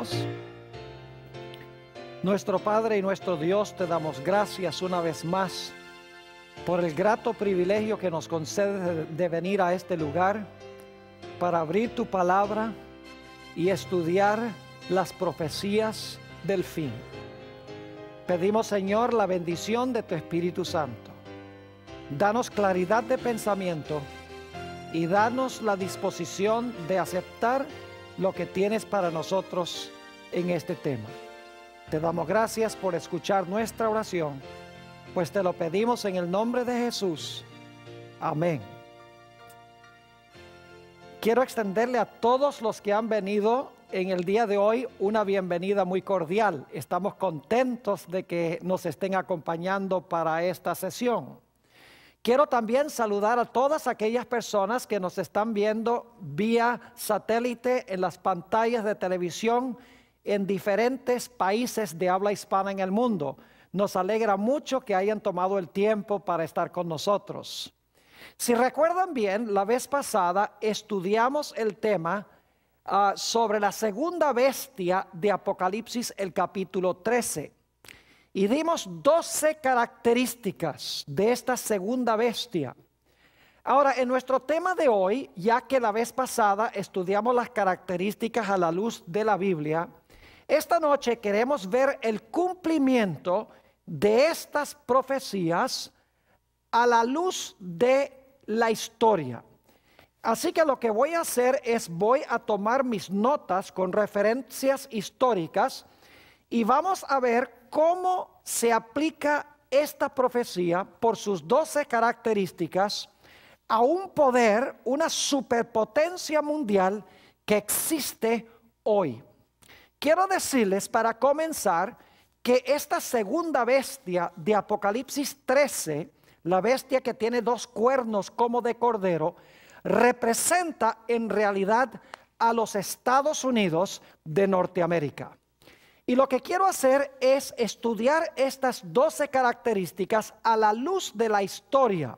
Oramos. Nuestro Padre y nuestro Dios, te damos gracias una vez más por el grato privilegio que nos concedes de venir a este lugar para abrir tu palabra y estudiar las profecías del fin. Pedimos, Señor, la bendición de tu Espíritu Santo. Danos claridad de pensamiento y danos la disposición de aceptar lo que tienes para nosotros en este tema. Te damos gracias por escuchar nuestra oración, pues te lo pedimos en el nombre de Jesús. Amén. Quiero extenderle a todos los que han venido en el día de hoy una bienvenida muy cordial. Estamos contentos de que nos estén acompañando para esta sesión. Quiero también saludar a todas aquellas personas que nos están viendo vía satélite en las pantallas de televisión en diferentes países de habla hispana en el mundo. Nos alegra mucho que hayan tomado el tiempo para estar con nosotros. Si recuerdan bien, la vez pasada estudiamos el tema sobre la segunda bestia de Apocalipsis, el capítulo 13. Y dimos 12 características de esta segunda bestia. Ahora, en nuestro tema de hoy, ya que la vez pasada estudiamos las características a la luz de la Biblia, esta noche queremos ver el cumplimiento de estas profecías a la luz de la historia. Así que lo que voy a hacer es voy a tomar mis notas con referencias históricas y vamos a ver cómo se aplica esta profecía por sus 12 características a un poder, una superpotencia mundial que existe hoy. Quiero decirles para comenzar que esta segunda bestia de Apocalipsis 13, la bestia que tiene 2 cuernos como de cordero, representa en realidad a los Estados Unidos de Norteamérica. Y lo que quiero hacer es estudiar estas 12 características a la luz de la historia.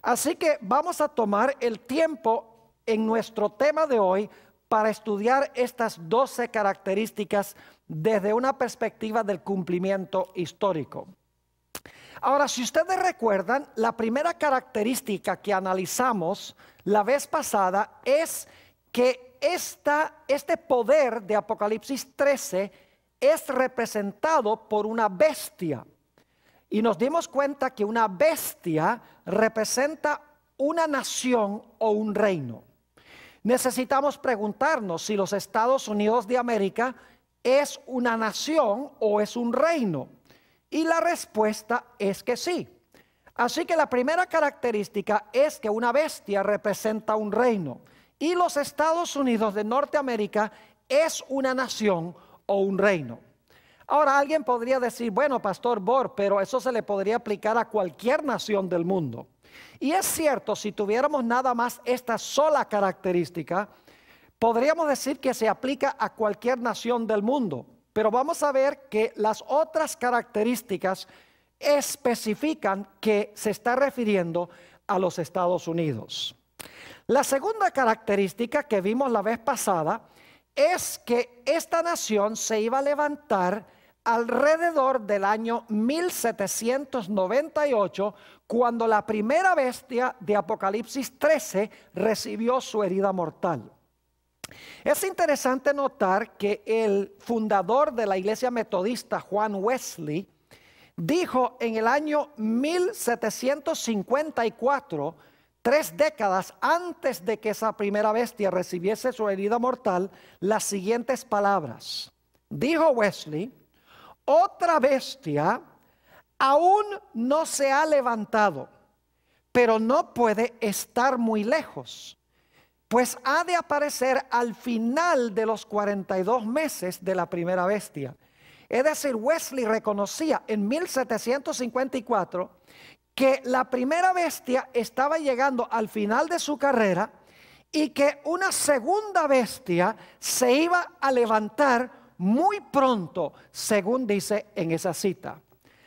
Así que vamos a tomar el tiempo en nuestro tema de hoy para estudiar estas 12 características desde una perspectiva del cumplimiento histórico. Ahora, si ustedes recuerdan, la primera característica que analizamos la vez pasada es que este poder de Apocalipsis 13 es representado por una bestia. Y nos dimos cuenta que una bestia representa una nación o un reino. Necesitamos preguntarnos si los Estados Unidos de América es una nación o es un reino. Y la respuesta es que sí. Así que la primera característica es que una bestia representa un reino. Y los Estados Unidos de Norteamérica es una nación o un reino. Ahora alguien podría decir, bueno, Pastor Bor, pero eso se le podría aplicar a cualquier nación del mundo. Y es cierto, si tuviéramos nada más esta sola característica, podríamos decir que se aplica a cualquier nación del mundo. Pero vamos a ver que las otras características especifican que se está refiriendo a los Estados Unidos. La segunda característica que vimos la vez pasada es que esta nación se iba a levantar alrededor del año 1798, cuando la primera bestia de Apocalipsis 13 recibió su herida mortal. Es interesante notar que el fundador de la iglesia metodista, Juan Wesley, dijo en el año 1754, 3 décadas antes de que esa primera bestia recibiese su herida mortal, las siguientes palabras. Dijo Wesley: otra bestia aún no se ha levantado, pero no puede estar muy lejos, pues ha de aparecer al final de los 42 meses de la primera bestia. Es decir, Wesley reconocía en 1754 que la primera bestia estaba llegando al final de su carrera y que una segunda bestia se iba a levantar muy pronto, según dice en esa cita.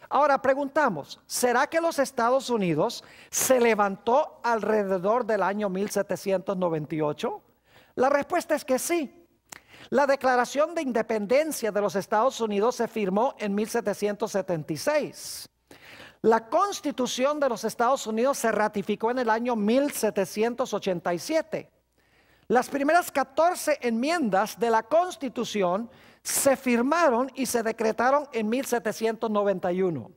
Ahora preguntamos, ¿será que los Estados Unidos se levantó alrededor del año 1798? La respuesta es que sí. La Declaración de Independencia de los Estados Unidos se firmó en 1776. La Constitución de los Estados Unidos se ratificó en el año 1787. Las primeras 14 enmiendas de la Constitución se firmaron y se decretaron en 1791.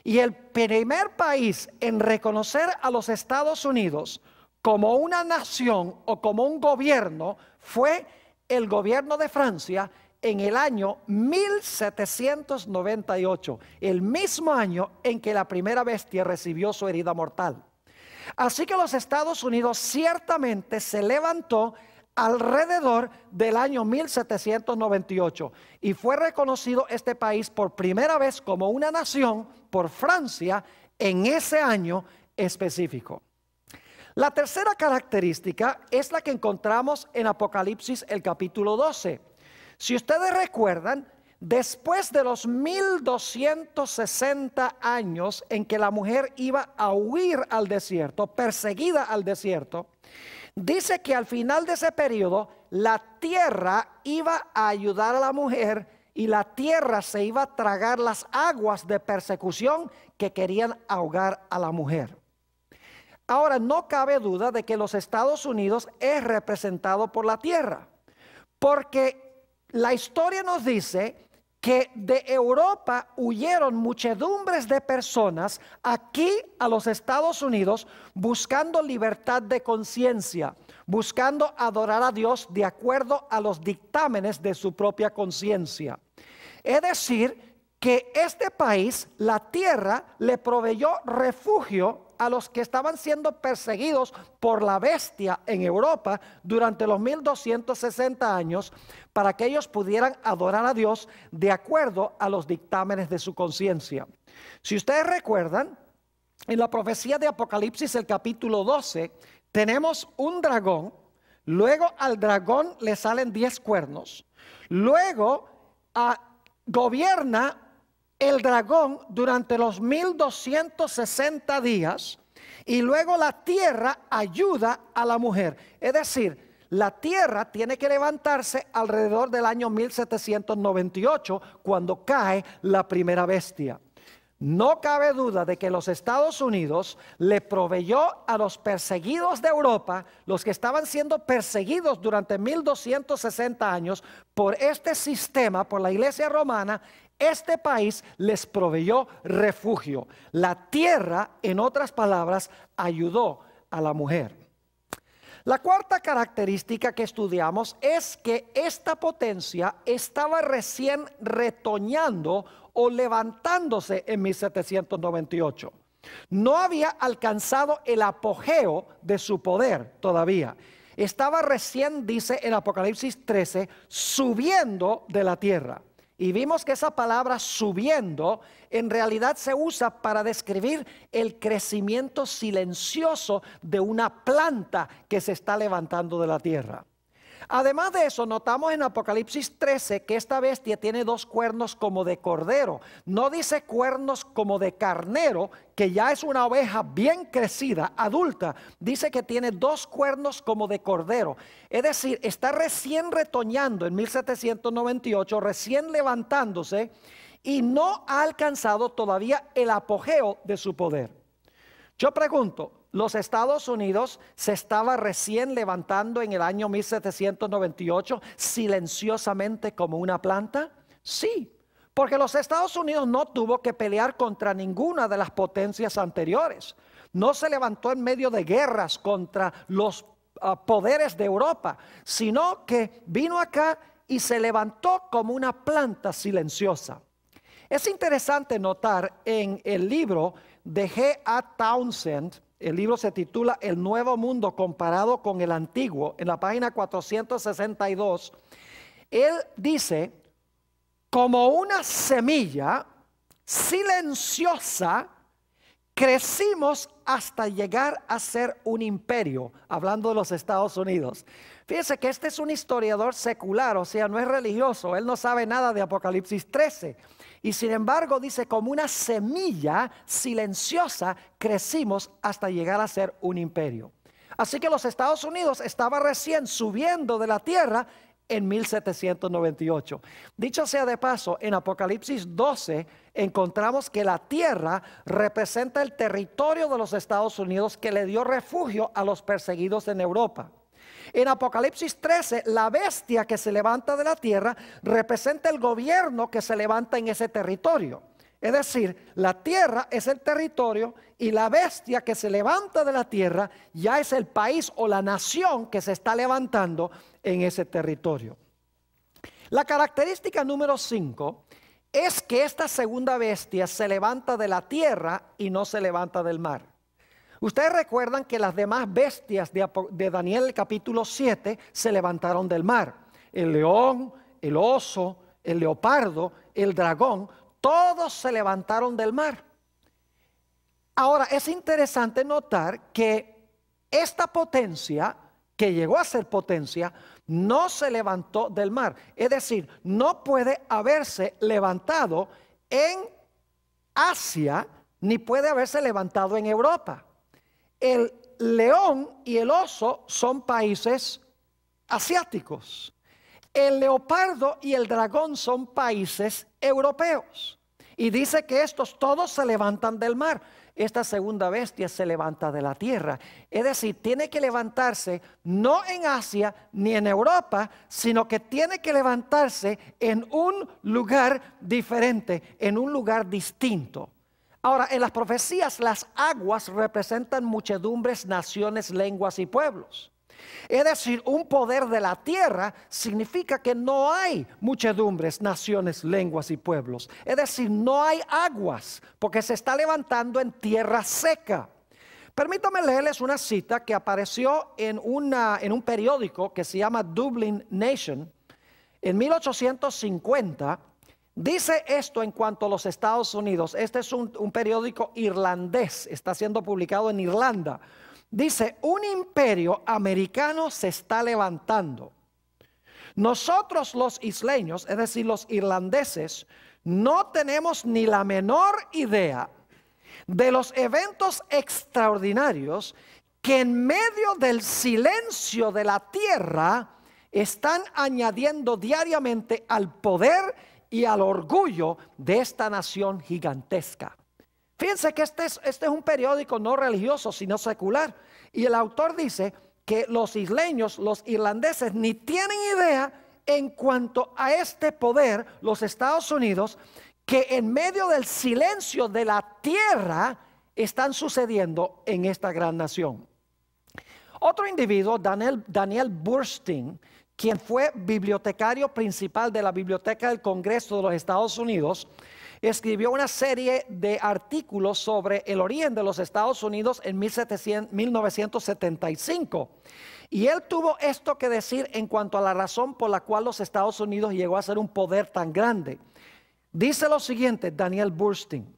Y el primer país en reconocer a los Estados Unidos como una nación o como un gobierno fue el gobierno de Francia en el año 1798, el mismo año en que la primera bestia recibió su herida mortal. Así que los Estados Unidos ciertamente se levantó alrededor del año 1798 y fue reconocido este país por primera vez como una nación por Francia en ese año específico. La tercera característica es la que encontramos en Apocalipsis el capítulo 12. Si ustedes recuerdan, después de los 1260 años en que la mujer iba a huir al desierto, perseguida al desierto, dice que al final de ese periodo la tierra iba a ayudar a la mujer y la tierra se iba a tragar las aguas de persecución que querían ahogar a la mujer. Ahora, no cabe duda de que los Estados Unidos es representado por la tierra, porque la historia nos dice que de Europa huyeron muchedumbres de personas aquí a los Estados Unidos buscando libertad de conciencia, buscando adorar a Dios de acuerdo a los dictámenes de su propia conciencia. Es decir, que este país, la tierra, le proveyó refugio a los que estaban siendo perseguidos por la bestia en Europa durante los 1260 años, para que ellos pudieran adorar a Dios de acuerdo a los dictámenes de su conciencia. Si ustedes recuerdan, en la profecía de Apocalipsis, el capítulo 12, tenemos un dragón, luego al dragón le salen 10 cuernos, luego gobierna el dragón durante los 1260 días y luego la tierra ayuda a la mujer. Es decir, la tierra tiene que levantarse alrededor del año 1798 cuando cae la primera bestia. No cabe duda de que los Estados Unidos le proveyó a los perseguidos de Europa, los que estaban siendo perseguidos durante 1260 años por este sistema, por la Iglesia Romana. Este país les proveyó refugio. La tierra, en otras palabras, ayudó a la mujer. La cuarta característica que estudiamos es que esta potencia estaba recién retoñando o levantándose en 1798. No había alcanzado el apogeo de su poder todavía. Estaba recién, dice en Apocalipsis 13, subiendo de la tierra. Y vimos que esa palabra subiendo en realidad se usa para describir el crecimiento silencioso de una planta que se está levantando de la tierra. Además de eso, notamos en Apocalipsis 13 que esta bestia tiene 2 cuernos como de cordero. No dice cuernos como de carnero, que ya es una oveja bien crecida, adulta. Dice que tiene 2 cuernos como de cordero. Es decir, está recién retoñando en 1798, recién levantándose y no ha alcanzado todavía el apogeo de su poder. Yo pregunto, ¿los Estados Unidos se estaba recién levantando en el año 1798 silenciosamente como una planta? Sí, porque los Estados Unidos no tuvo que pelear contra ninguna de las potencias anteriores. No se levantó en medio de guerras contra los poderes de Europa, sino que vino acá y se levantó como una planta silenciosa. Es interesante notar en el libro de G.A. Townsend, el libro se titula El Nuevo Mundo comparado con el Antiguo, en la página 462, él dice, como una semilla silenciosa, crecimos hasta llegar a ser un imperio, hablando de los Estados Unidos. Fíjense que este es un historiador secular, o sea, no es religioso, él no sabe nada de Apocalipsis 13. Y sin embargo dice, como una semilla silenciosa crecimos hasta llegar a ser un imperio. Así que los Estados Unidos estaban recién subiendo de la tierra en 1798. Dicho sea de paso, en Apocalipsis 12 encontramos que la tierra representa el territorio de los Estados Unidos que le dio refugio a los perseguidos en Europa. En Apocalipsis 13, la bestia que se levanta de la tierra representa el gobierno que se levanta en ese territorio. Es decir, la tierra es el territorio y la bestia que se levanta de la tierra ya es el país o la nación que se está levantando en ese territorio. La característica número 5 es que esta segunda bestia se levanta de la tierra y no se levanta del mar. Ustedes recuerdan que las demás bestias de Daniel capítulo 7 se levantaron del mar. El león, el oso, el leopardo, el dragón, todos se levantaron del mar. Ahora es interesante notar que esta potencia, que llegó a ser potencia, no se levantó del mar. Es decir, no puede haberse levantado en Asia, ni puede haberse levantado en Europa. El león y el oso son países asiáticos. El leopardo y el dragón son países europeos. Y dice que estos todos se levantan del mar. Esta segunda bestia se levanta de la tierra. Es decir, tiene que levantarse no en Asia ni en Europa, sino que tiene que levantarse en un lugar diferente, en un lugar distinto. Ahora, en las profecías, las aguas representan muchedumbres, naciones, lenguas y pueblos. Es decir, un poder de la tierra significa que no hay muchedumbres, naciones, lenguas y pueblos. Es decir, no hay aguas, porque se está levantando en tierra seca. Permítame leerles una cita que apareció en un periódico que se llama Dublin Nation en 1850. Dice esto en cuanto a los Estados Unidos. Este es un periódico irlandés, está siendo publicado en Irlanda. Dice, un imperio americano se está levantando. Nosotros los isleños, es decir, los irlandeses, no tenemos ni la menor idea de los eventos extraordinarios que en medio del silencio de la tierra están añadiendo diariamente al poder y al orgullo de esta nación gigantesca. Fíjense que este es un periódico no religioso, sino secular. Y el autor dice que los isleños, los irlandeses, ni tienen idea en cuanto a este poder, los Estados Unidos, que en medio del silencio de la tierra están sucediendo en esta gran nación. Otro individuo, Daniel Boorstin, quien fue bibliotecario principal de la Biblioteca del Congreso de los Estados Unidos, escribió una serie de artículos sobre el origen de los Estados Unidos en 1975. Y él tuvo esto que decir en cuanto a la razón por la cual los Estados Unidos llegó a ser un poder tan grande. Dice lo siguiente, Daniel Boorstin: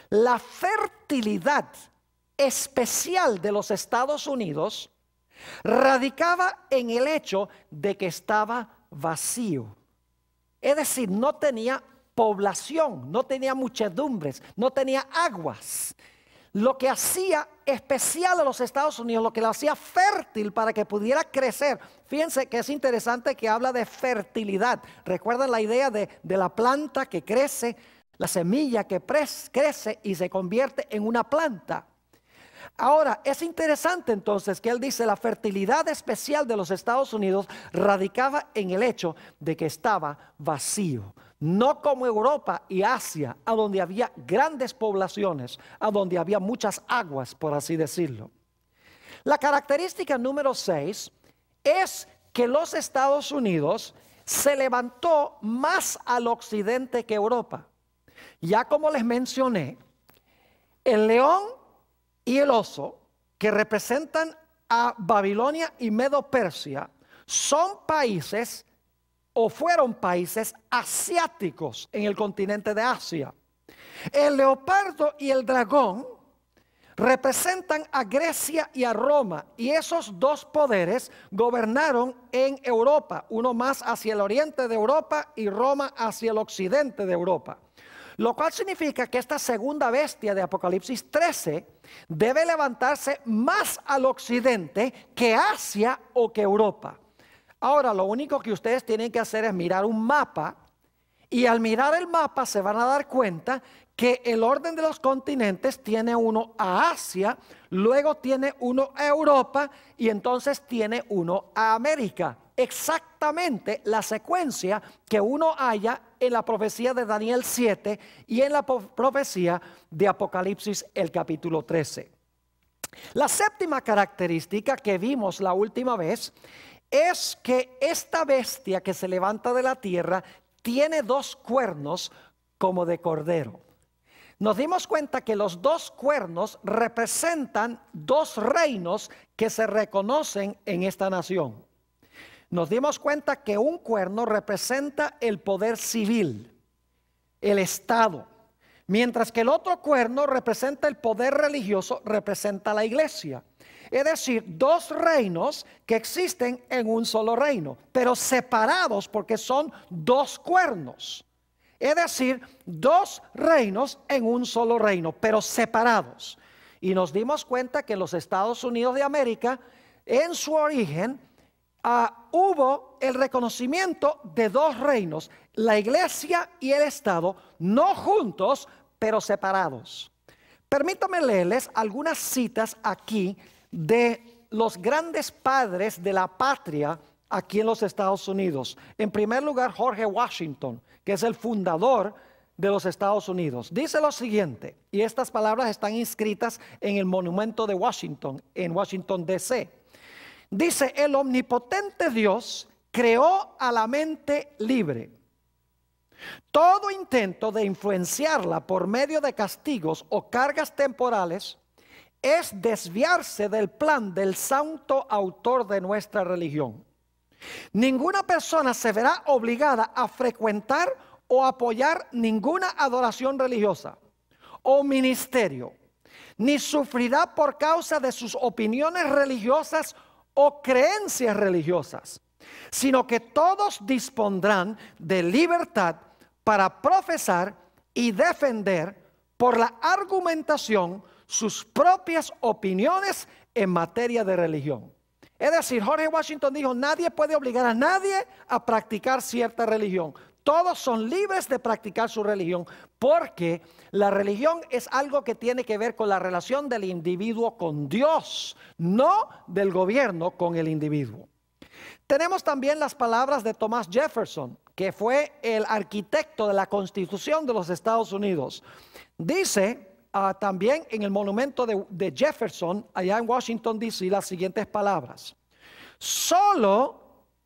la fertilidad especial de los Estados Unidos radicaba en el hecho de que estaba vacío. Es decir, no tenía población, no tenía muchedumbres, no tenía aguas. Lo que hacía especial a los Estados Unidos, lo que lo hacía fértil para que pudiera crecer. Fíjense que es interesante que habla de fertilidad. ¿Recuerdan la idea de la planta que crece, la semilla que crece y se convierte en una planta? Ahora, es interesante entonces que él dice la fertilidad especial de los Estados Unidos radicaba en el hecho de que estaba vacío. No como Europa y Asia, a donde había grandes poblaciones, a donde había muchas aguas, por así decirlo. La característica número 6 es que los Estados Unidos se levantó más al occidente que Europa. Ya como les mencioné, el león y el oso, que representan a Babilonia y Medo-Persia, son países o fueron países asiáticos en el continente de Asia. El leopardo y el dragón representan a Grecia y a Roma, y esos dos poderes gobernaron en Europa, uno más hacia el oriente de Europa y Roma hacia el occidente de Europa. Lo cual significa que esta segunda bestia de Apocalipsis 13 debe levantarse más al occidente que Asia o que Europa. Ahora, lo único que ustedes tienen que hacer es mirar un mapa, y al mirar el mapa se van a dar cuenta que el orden de los continentes tiene uno a Asia, luego tiene uno a Europa y entonces tiene uno a América. Exactamente la secuencia que uno halla en la profecía de Daniel 7 y en la profecía de Apocalipsis el capítulo 13. La séptima característica que vimos la última vez es que esta bestia que se levanta de la tierra tiene dos cuernos como de cordero. Nos dimos cuenta que los dos cuernos representan dos reinos que se reconocen en esta nación. Nos dimos cuenta que un cuerno representa el poder civil, el Estado, mientras que el otro cuerno representa el poder religioso, representa la iglesia. Es decir, dos reinos que existen en un solo reino, pero separados porque son dos cuernos. Es decir, dos reinos en un solo reino, pero separados. Y nos dimos cuenta que en los Estados Unidos de América, en su origen, hubo el reconocimiento de dos reinos, la iglesia y el Estado, no juntos, pero separados. Permítanme leerles algunas citas aquí de los grandes padres de la patria aquí en los Estados Unidos. En primer lugar, George Washington, que es el fundador de los Estados Unidos. Dice lo siguiente, y estas palabras están inscritas en el monumento de Washington, en Washington, D.C. Dice: el omnipotente Dios creó a la mente libre. Todo intento de influenciarla por medio de castigos o cargas temporales es desviarse del plan del santo autor de nuestra religión. Ninguna persona se verá obligada a frecuentar o apoyar ninguna adoración religiosa o ministerio, ni sufrirá por causa de sus opiniones religiosas o creencias religiosas, sino que todos dispondrán de libertad para profesar y defender por la argumentación sus propias opiniones en materia de religión. Es decir, George Washington dijo: nadie puede obligar a nadie a practicar cierta religión. Todos son libres de practicar su religión, porque la religión es algo que tiene que ver con la relación del individuo con Dios, no del gobierno con el individuo. Tenemos también las palabras de Thomas Jefferson, que fue el arquitecto de la Constitución de los Estados Unidos. Dice también en el monumento de Jefferson, allá en Washington, D.C., las siguientes palabras: solo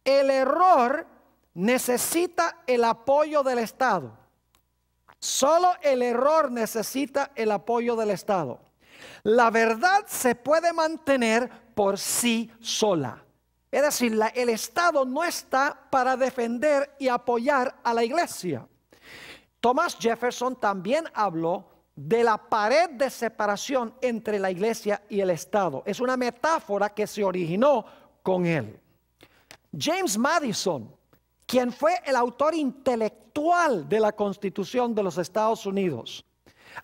el error necesita el apoyo del Estado. Solo el error necesita el apoyo del Estado. La verdad se puede mantener por sí sola. Es decir, el Estado no está para defender y apoyar a la iglesia. Thomas Jefferson también habló de la pared de separación entre la iglesia y el Estado. Es una metáfora que se originó con él. James Madison, quien fue el autor intelectual de la Constitución de los Estados Unidos,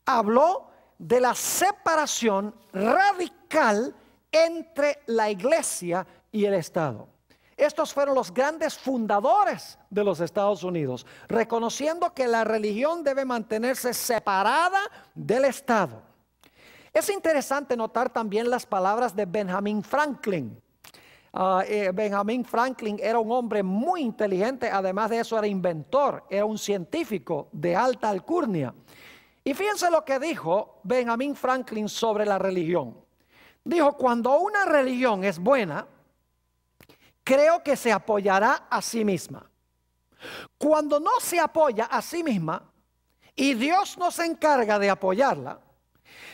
habló de la separación radical entre la iglesia y el Estado. Estos fueron los grandes fundadores de los Estados Unidos, reconociendo que la religión debe mantenerse separada del Estado. Es interesante notar también las palabras de Benjamin Franklin. Benjamin Franklin era un hombre muy inteligente, además de eso era inventor, era un científico de alta alcurnia. Y fíjense lo que dijo Benjamin Franklin sobre la religión. Dijo: cuando una religión es buena, creo que se apoyará a sí misma. Cuando no se apoya a sí misma y Dios no se encarga de apoyarla,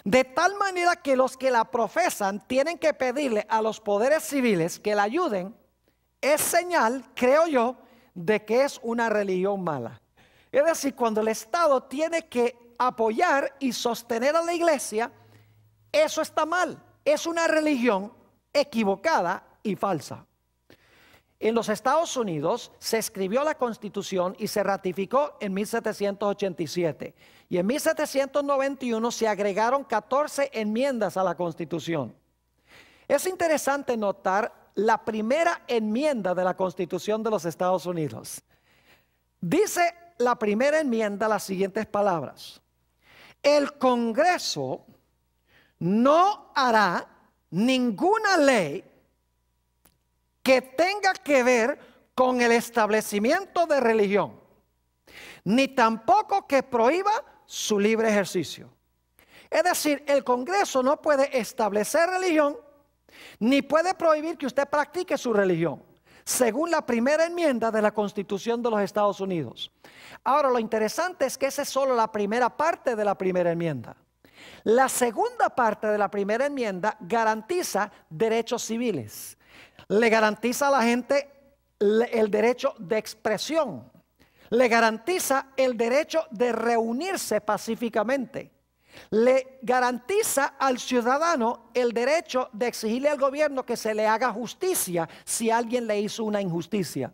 de tal manera que los que la profesan tienen que pedirle a los poderes civiles que la ayuden, es señal, creo yo, de que es una religión mala. Es decir, cuando el Estado tiene que apoyar y sostener a la iglesia, eso está mal. Es una religión equivocada y falsa. En los Estados Unidos se escribió la Constitución y se ratificó en 1787. Y en 1791 se agregaron 14 enmiendas a la Constitución. Es interesante notar la primera enmienda de la Constitución de los Estados Unidos. Dice la primera enmienda las siguientes palabras: el Congreso no hará ninguna ley que tenga que ver con el establecimiento de religión, ni tampoco que prohíba su libre ejercicio. Es decir, el Congreso no puede establecer religión, ni puede prohibir que usted practique su religión, según la primera enmienda de la Constitución de los Estados Unidos. Ahora, lo interesante es que esa es solo la primera parte de la primera enmienda. La segunda parte de la primera enmienda garantiza derechos civiles. Le garantiza a la gente el derecho de expresión. Le garantiza el derecho de reunirse pacíficamente. Le garantiza al ciudadano el derecho de exigirle al gobierno que se le haga justicia si alguien le hizo una injusticia.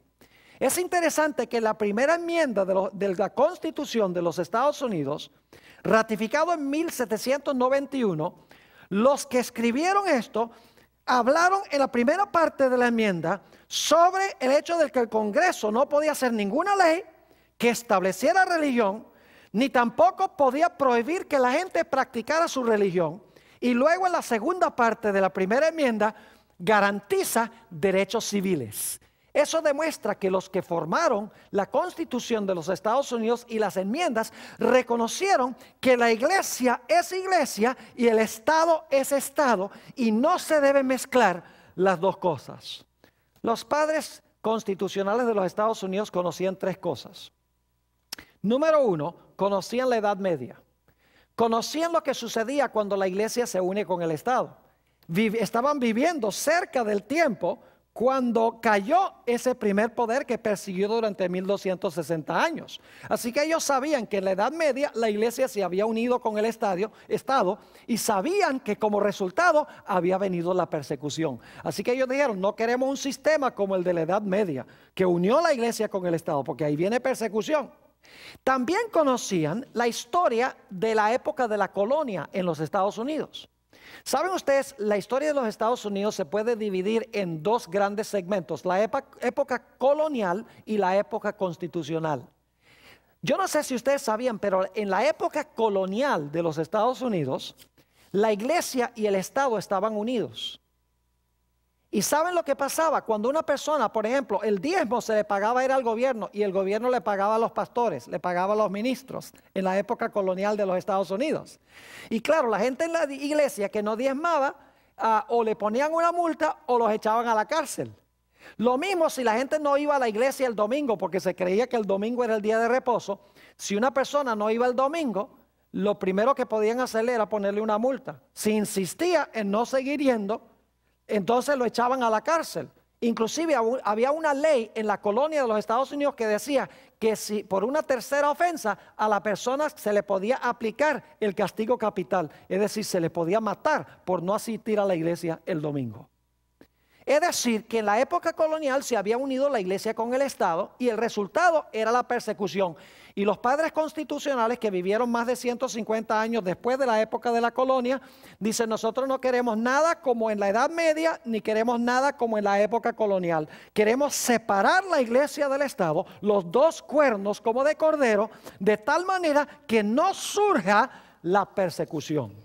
Es interesante que la primera enmienda de la Constitución de los Estados Unidos, ratificado en 1791, los que escribieron esto hablaron en la primera parte de la enmienda sobre el hecho de que el Congreso no podía hacer ninguna ley que estableciera religión, ni tampoco podía prohibir que la gente practicara su religión. Y luego en la segunda parte de la primera enmienda garantiza derechos civiles. Eso demuestra que los que formaron la Constitución de los Estados Unidos y las enmiendas reconocieron que la iglesia es iglesia y el Estado es Estado, y no se deben mezclar las dos cosas. Los padres constitucionales de los Estados Unidos conocían tres cosas. Número uno, conocían la Edad Media. Conocían lo que sucedía cuando la iglesia se une con el Estado. Estaban viviendo cerca del tiempo cuando cayó ese primer poder que persiguió durante 1260 años. Así que ellos sabían que en la Edad Media la iglesia se había unido con el Estado y sabían que como resultado había venido la persecución. Así que ellos dijeron, no queremos un sistema como el de la Edad Media, que unió la iglesia con el Estado, porque ahí viene persecución. También conocían la historia de la época de la colonia en los Estados Unidos. ¿Saben ustedes? La historia de los Estados Unidos se puede dividir en dos grandes segmentos: la época colonial y la época constitucional. Yo no sé si ustedes sabían, pero en la época colonial de los Estados Unidos, la iglesia y el Estado estaban unidos. ¿Y saben lo que pasaba? Cuando una persona, por ejemplo, el diezmo se le pagaba era al gobierno y el gobierno le pagaba a los pastores, le pagaba a los ministros en la época colonial de los Estados Unidos. Y claro, la gente en la iglesia que no diezmaba, o le ponían una multa o los echaban a la cárcel. Lo mismo si la gente no iba a la iglesia el domingo porque se creía que el domingo era el día de reposo. Si una persona no iba el domingo, lo primero que podían hacerle era ponerle una multa. Si insistía en no seguir yendo, entonces lo echaban a la cárcel. Inclusive había una ley en la colonia de los Estados Unidos que decía que si por una tercera ofensa a la persona se le podía aplicar el castigo capital, es decir, se le podía matar por no asistir a la iglesia el domingo. Es decir, que en la época colonial se había unido la iglesia con el Estado y el resultado era la persecución. Y los padres constitucionales que vivieron más de 150 años después de la época de la colonia, dicen: nosotros no queremos nada como en la Edad Media, ni queremos nada como en la época colonial. Queremos separar la iglesia del Estado, los dos cuernos como de cordero, de tal manera que no surja la persecución.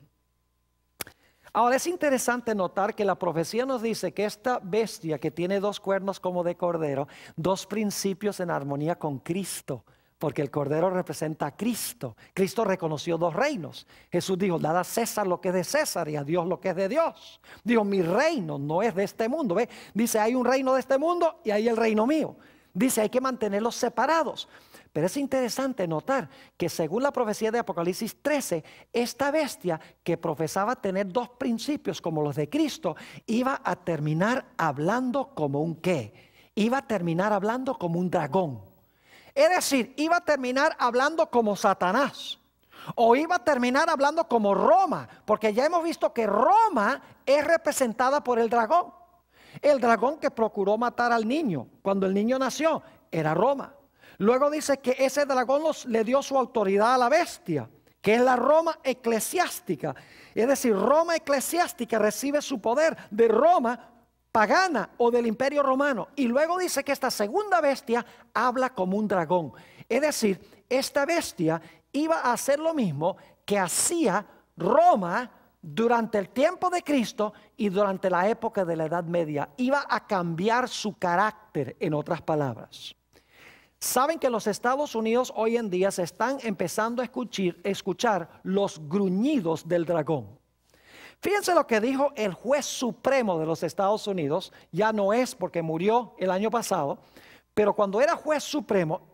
Ahora es interesante notar que la profecía nos dice que esta bestia que tiene dos cuernos como de cordero, dos principios en armonía con Cristo, porque el cordero representa a Cristo. Cristo reconoció dos reinos. Jesús dijo: dad a César lo que es de César y a Dios lo que es de Dios. Dijo: mi reino no es de este mundo. ¿Ve? Dice: hay un reino de este mundo y hay el reino mío. Dice: hay que mantenerlos separados. Pero es interesante notar que según la profecía de Apocalipsis 13, esta bestia que profesaba tener dos principios como los de Cristo, iba a terminar hablando como un ¿qué? Iba a terminar hablando como un dragón. Es decir, iba a terminar hablando como Satanás. O iba a terminar hablando como Roma, porque ya hemos visto que Roma es representada por el dragón. El dragón que procuró matar al niño cuando el niño nació era Roma. Luego dice que ese dragón le dio su autoridad a la bestia, que es la Roma eclesiástica. Es decir, Roma eclesiástica recibe su poder de Roma pagana o del Imperio Romano. Y luego dice que esta segunda bestia habla como un dragón. Es decir, esta bestia iba a hacer lo mismo que hacía Roma durante el tiempo de Cristo y durante la época de la Edad Media. Iba a cambiar su carácter, en otras palabras. Saben que en los Estados Unidos hoy en día se están empezando a escuchar los gruñidos del dragón. Fíjense lo que dijo el juez supremo de los Estados Unidos. Ya no es porque murió el año pasado, pero cuando era juez supremo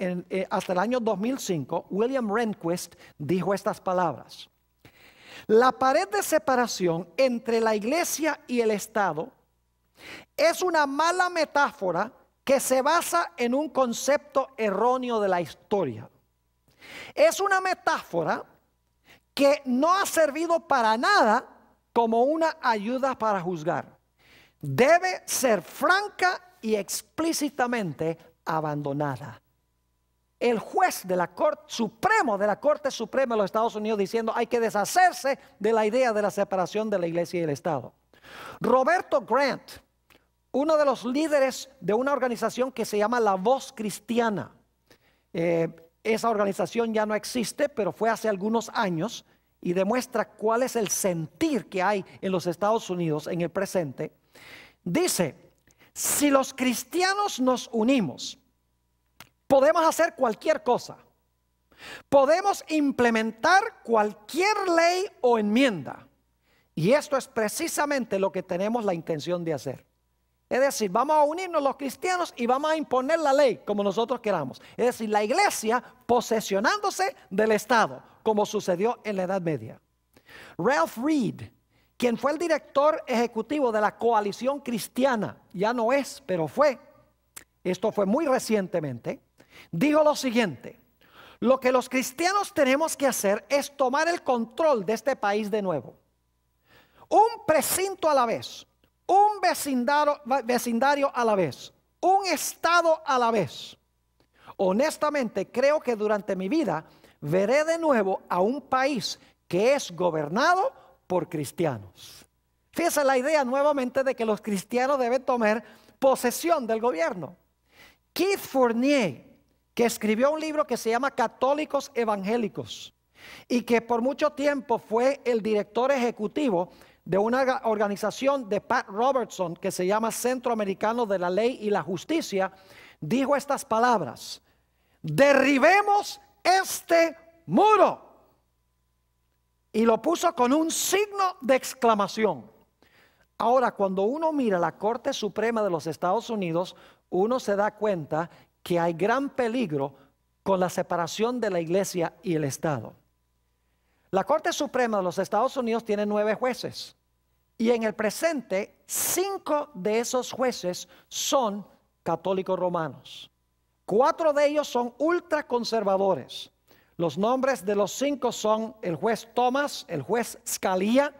hasta el año 2005, William Rehnquist dijo estas palabras: la pared de separación entre la iglesia y el Estado es una mala metáfora que se basa en un concepto erróneo de la historia. Es una metáfora que no ha servido para nada como una ayuda para juzgar. Debe ser franca y explícitamente abandonada. El juez de la Corte Supremo, de la Corte Suprema de los Estados Unidos, diciendo hay que deshacerse de la idea de la separación de la iglesia y el Estado. Roberto Grant, uno de los líderes de una organización que se llama La Voz Cristiana. Esa organización ya no existe, pero fue hace algunos años y demuestra cuál es el sentir que hay en los Estados Unidos en el presente. Dice, si los cristianos nos unimos, podemos hacer cualquier cosa. Podemos implementar cualquier ley o enmienda. Y esto es precisamente lo que tenemos la intención de hacer. Es decir, vamos a unirnos los cristianos y vamos a imponer la ley como nosotros queramos. Es decir, la iglesia posesionándose del Estado, como sucedió en la Edad Media. Ralph Reed, quien fue el director ejecutivo de la Coalición Cristiana, ya no es, pero fue, esto fue muy recientemente, dijo lo siguiente: lo que los cristianos tenemos que hacer es tomar el control de este país de nuevo. Un precinto a la vez. Un vecindario a la vez, un estado a la vez. Honestamente, creo que durante mi vida veré de nuevo a un país que es gobernado por cristianos. Fíjense la idea nuevamente de que los cristianos deben tomar posesión del gobierno. Keith Fournier, que escribió un libro que se llama Católicos Evangélicos y que por mucho tiempo fue el director ejecutivo de una organización de Pat Robertson que se llama Centro Americano de la Ley y la Justicia, dijo estas palabras: derribemos este muro. Y lo puso con un signo de exclamación. Ahora, cuando uno mira la Corte Suprema de los Estados Unidos, uno se da cuenta que hay gran peligro con la separación de la iglesia y el Estado. La Corte Suprema de los Estados Unidos tiene 9 jueces y en el presente 5 de esos jueces son católicos romanos. 4 de ellos son ultraconservadores. Los nombres de los 5 son el juez Thomas, el juez Scalia,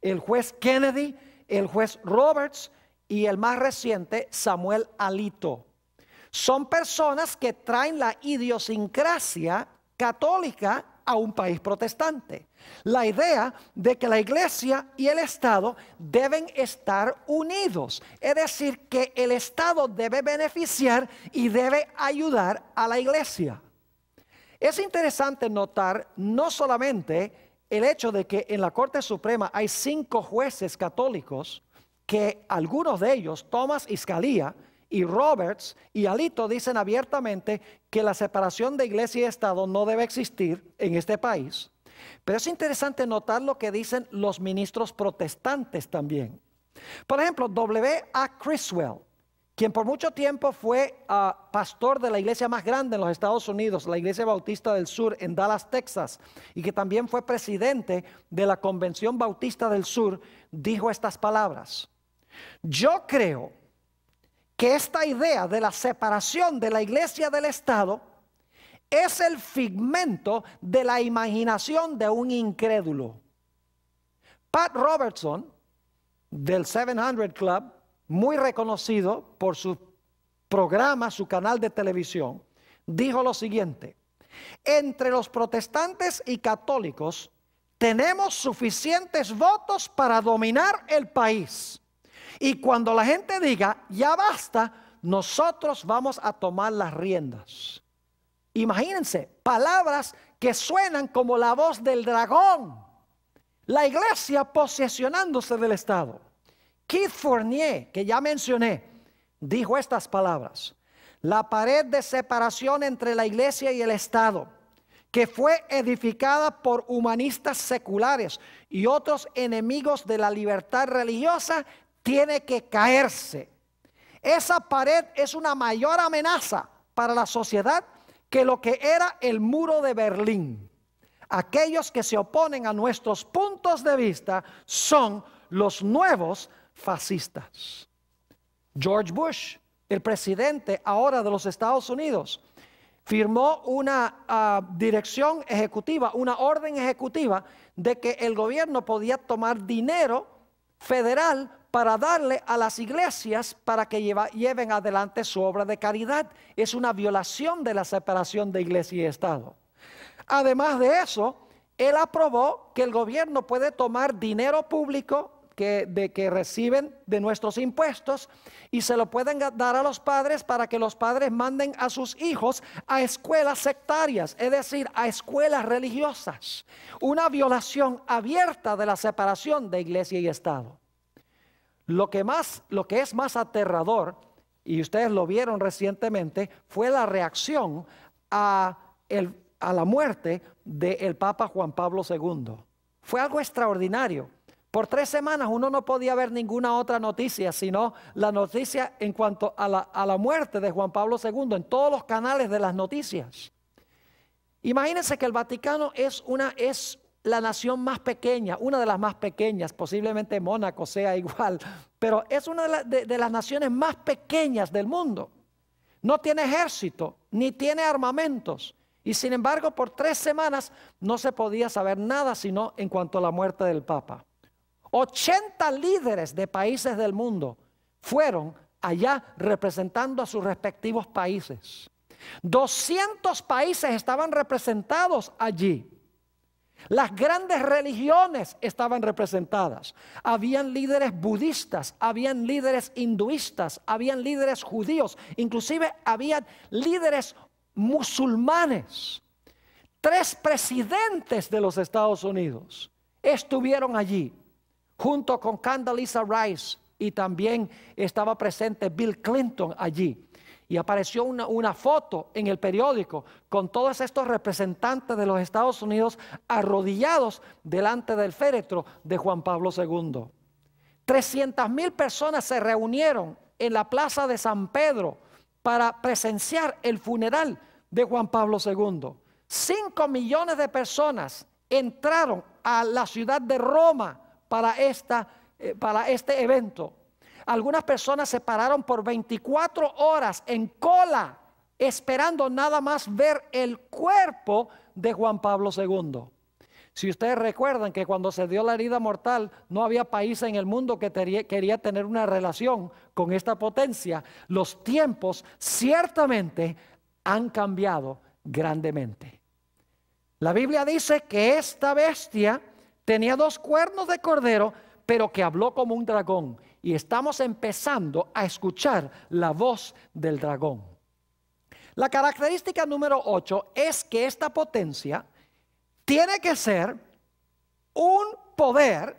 el juez Kennedy, el juez Roberts y el más reciente Samuel Alito. Son personas que traen la idiosincrasia católica a un país protestante. La idea de que la iglesia y el Estado deben estar unidos. Es decir, que el Estado debe beneficiar y debe ayudar a la iglesia. Es interesante notar no solamente el hecho de que en la Corte Suprema hay 5 jueces católicos, que algunos de ellos, Thomas y Scalia, y Roberts y Alito, dicen abiertamente que la separación de iglesia y Estado no debe existir en este país. Pero es interesante notar lo que dicen los ministros protestantes también. Por ejemplo, W.A. Criswell, quien por mucho tiempo fue pastor de la iglesia más grande en los Estados Unidos, la Iglesia Bautista del Sur en Dallas, Texas, y que también fue presidente de la Convención Bautista del Sur, dijo estas palabras: yo creo que esta idea de la separación de la iglesia del Estado es el figmento de la imaginación de un incrédulo. Pat Robertson, del 700 Club, muy reconocido por su programa, su canal de televisión, dijo lo siguiente: entre los protestantes y católicos tenemos suficientes votos para dominar el país. Y cuando la gente diga, ya basta, nosotros vamos a tomar las riendas. Imagínense, palabras que suenan como la voz del dragón. La iglesia posesionándose del Estado. Keith Fournier, que ya mencioné, dijo estas palabras: la pared de separación entre la iglesia y el Estado, que fue edificada por humanistas seculares y otros enemigos de la libertad religiosa, tiene que caerse. Esa pared es una mayor amenaza para la sociedad que lo que era el muro de Berlín. Aquellos que se oponen a nuestros puntos de vista son los nuevos fascistas. George Bush, el presidente ahora de los Estados Unidos, firmó una dirección ejecutiva, una orden ejecutiva de que el gobierno podía tomar dinero federal para darle a las iglesias para que lleven adelante su obra de caridad. Es una violación de la separación de iglesia y Estado. Además de eso, él aprobó que el gobierno puede tomar dinero público que reciben de nuestros impuestos y se lo pueden dar a los padres para que los padres manden a sus hijos a escuelas sectarias, es decir, a escuelas religiosas. Una violación abierta de la separación de iglesia y Estado. Lo que es más aterrador, y ustedes lo vieron recientemente, fue la reacción a la muerte del Papa Juan Pablo II. Fue algo extraordinario. Por 3 semanas uno no podía ver ninguna otra noticia, sino la noticia en cuanto a la muerte de Juan Pablo II en todos los canales de las noticias. Imagínense que el Vaticano es la nación más pequeña, una de las más pequeñas, posiblemente Mónaco sea igual, pero es una de las naciones más pequeñas del mundo. No tiene ejército, ni tiene armamentos. Y sin embargo, por 3 semanas no se podía saber nada sino en cuanto a la muerte del Papa. 80 líderes de países del mundo fueron allá representando a sus respectivos países. 200 países estaban representados allí. Las grandes religiones estaban representadas. Habían líderes budistas, habían líderes hinduistas, habían líderes judíos, inclusive habían líderes musulmanes. 3 presidentes de los Estados Unidos estuvieron allí, junto con Condoleezza Rice, y también estaba presente Bill Clinton allí. Y apareció una foto en el periódico con todos estos representantes de los Estados Unidos arrodillados delante del féretro de Juan Pablo II. 300,000 personas se reunieron en la plaza de San Pedro para presenciar el funeral de Juan Pablo II. 5 millones de personas entraron a la ciudad de Roma para este evento. Algunas personas se pararon por 24 horas en cola, esperando nada más ver el cuerpo de Juan Pablo II. Si ustedes recuerdan que cuando se dio la herida mortal, no había país en el mundo que quería tener una relación con esta potencia. Los tiempos ciertamente han cambiado grandemente. La Biblia dice que esta bestia tenía 2 cuernos de cordero, pero que habló como un dragón. Y estamos empezando a escuchar la voz del dragón. La característica número 8 es que esta potencia tiene que ser un poder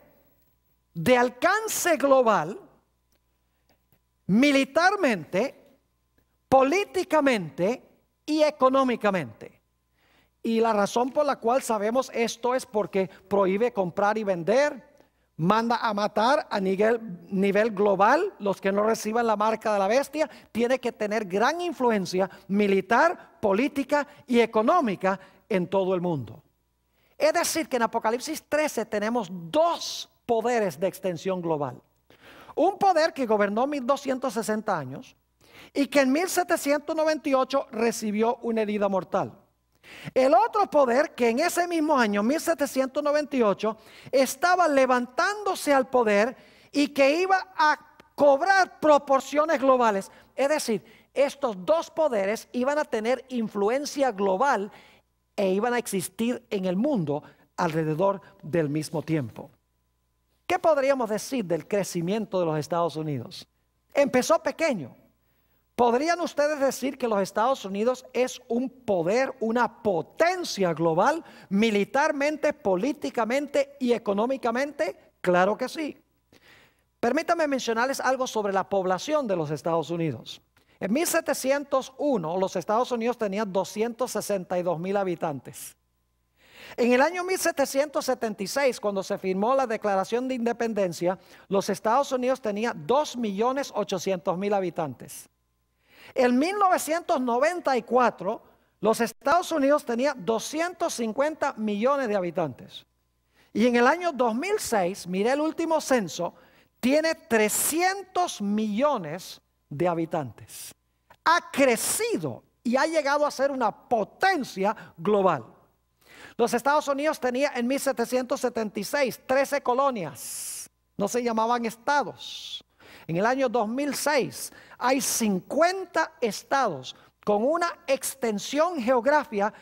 de alcance global, militarmente, políticamente y económicamente. Y la razón por la cual sabemos esto es porque prohíbe comprar y vender, manda a matar a nivel global los que no reciban la marca de la bestia. Tiene que tener gran influencia militar, política y económica en todo el mundo. Es decir, que en Apocalipsis 13 tenemos 2 poderes de extensión global. Un poder que gobernó 1260 años y que en 1798 recibió una herida mortal. El otro poder que en ese mismo año, 1798, estaba levantándose al poder y que iba a cobrar proporciones globales. Es decir, estos 2 poderes iban a tener influencia global e iban a existir en el mundo alrededor del mismo tiempo. ¿Qué podríamos decir del crecimiento de los Estados Unidos? Empezó pequeño. ¿Podrían ustedes decir que los Estados Unidos es un poder, una potencia global, militarmente, políticamente y económicamente? Claro que sí. Permítanme mencionarles algo sobre la población de los Estados Unidos. En 1701 los Estados Unidos tenían 262,000 habitantes. En el año 1776, cuando se firmó la Declaración de Independencia, los Estados Unidos tenían 2,800,000 habitantes. En 1994, los Estados Unidos tenían 250 millones de habitantes. Y en el año 2006, miré el último censo, tiene 300 millones de habitantes. Ha crecido y ha llegado a ser una potencia global. Los Estados Unidos tenían en 1776 13 colonias, no se llamaban estados. En el año 2006 hay 50 estados con una extensión geográfica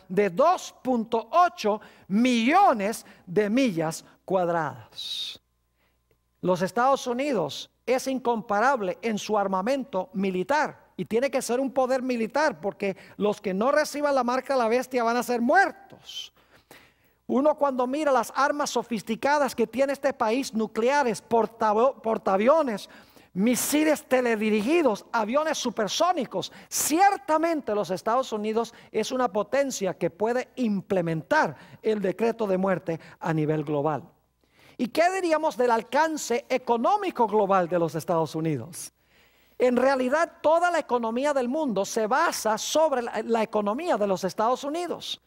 de 2,8 millones de millas cuadradas. Los Estados Unidos es incomparable en su armamento militar. Y tiene que ser un poder militar, porque los que no reciban la marca de la bestia van a ser muertos. Uno cuando mira las armas sofisticadas que tiene este país, nucleares, portaaviones, misiles teledirigidos, aviones supersónicos, ciertamente los Estados Unidos es una potencia que puede implementar el decreto de muerte a nivel global. ¿Y qué diríamos del alcance económico global de los Estados Unidos? En realidad, toda la economía del mundo se basa sobre la economía de los Estados Unidos.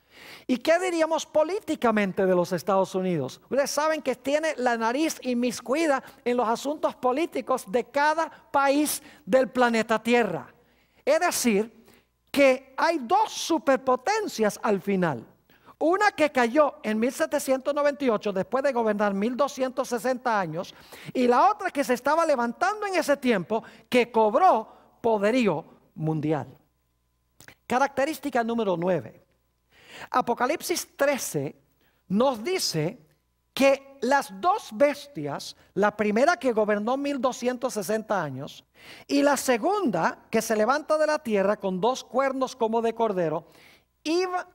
¿Y qué diríamos políticamente de los Estados Unidos? Ustedes saben que tiene la nariz inmiscuida en los asuntos políticos de cada país del planeta Tierra. Es decir, que hay dos superpotencias al final. Una que cayó en 1798 después de gobernar 1260 años, y la otra que se estaba levantando en ese tiempo, que cobró poderío mundial. Característica número 9. Apocalipsis 13 nos dice que las dos bestias, la primera que gobernó 1260 años y la segunda que se levanta de la tierra con dos cuernos como de cordero,